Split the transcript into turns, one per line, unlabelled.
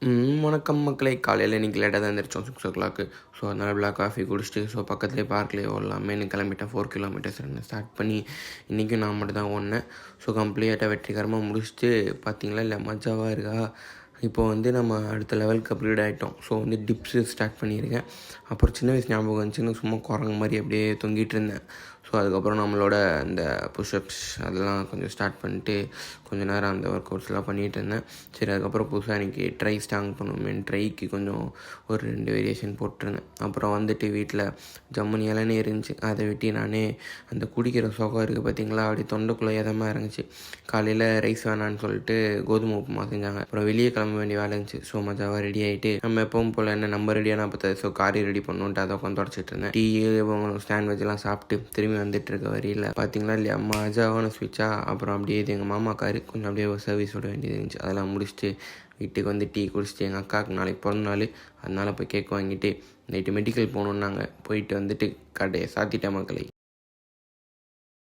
வணக்கம் மக்களே. காலையில் இன்றைக்கி லேட்டாக தான் எழுந்திரிச்சோம் 6 o'clock. ஸோ அதனால் பிளாக் காஃபி குடிச்சிட்டு பக்கத்துலேயே பார்க்லேயே ஓடலாமேன்னு கிளம்பிட்டேன். 4 kilometers ரன் ஸ்டார்ட் பண்ணி இன்றைக்கும் நான் மட்டும் தான் ஓடினேன். ஸோ கம்ப்ளீட்டாக வெற்றிகரமாக முடிச்சுட்டு பார்த்தீங்களா இல்லை மஜாவாக இருக்கா. இப்போ நம்ம அடுத்த லெவலுக்கு அப்கிரேட் ஆகிட்டோம். ஸோ டிப்ஸு ஸ்டார்ட் பண்ணியிருக்கேன். அப்புறம் சின்ன வயசு ஞாபகம் வந்துச்சுன்னு சும்மா குரங்கு மாதிரி அப்படியே தொங்கிட்டு இருந்தேன். ஸோ அதுக்கப்புறம் நம்மளோட அந்த புஷ்அப்ஸ் அதெல்லாம் கொஞ்சம் ஸ்டார்ட் பண்ணிட்டு கொஞ்சம் நேரம் அந்த ஒர்க் அவுட்ஸ்லாம் பண்ணிகிட்டு இருந்தேன். சரி, அதுக்கப்புறம் புதுசாக இன்றைக்கி ட்ரை ஸ்ட்ராங் பண்ணுவேன். ட்ரைக்கு கொஞ்சம் ஒரு 2 வேரியேஷன் போட்டிருந்தேன். அப்புறம் வீட்டில் ஜம்முனி இளநீ இருந்துச்சு. அதை வெட்டி நானே அந்த குடிக்கிற சுகம் இருக்குது பார்த்தீங்களா, அப்படி தொண்டைக்குள்ளே எதமாக இருந்துச்சு. காலையில் ரைஸ் வேணான்னு சொல்லிட்டு கோதுமை உப்புமா செஞ்சாங்க. அப்புறம் வெளியே கிளம்ப வேண்டிய வேலை இருந்துச்சு. ஸோ மஜாவாக ரெடி ஆகிட்டு நம்ம எப்பவும் போல் நம்ம ரெடியான பார்த்தா ஸோ காரி ரெடி பண்ணணுன்ட்டு அதை உட்காந்து தொடச்சிட்டு இருந்தேன். டீ சாண்ட்விச்லாம் சாப்பிட்டு திரும்பி வந்துட்டு இருக்க வரியில் பார்த்தீங்களா இல்லையா மஜாவான ஸ்விட்சா. அப்புறம் அப்படியே இது எங்கள் மாமா காரு கொஞ்சம் அப்படியே சர்வீஸ் விட வேண்டியது இருந்துச்சு. அதெல்லாம் முடிச்சுட்டு வீட்டுக்கு டீ குடிச்சிட்டு எங்கள் அக்காவுக்கு நாளைக்கு பிறந்த நாள், அதனால் போய் கேக் வாங்கிட்டு நைட்டு மெடிக்கல் போகணுன்னாங்க. போயிட்டு கடையை சாத்திட்டேன் மக்களை.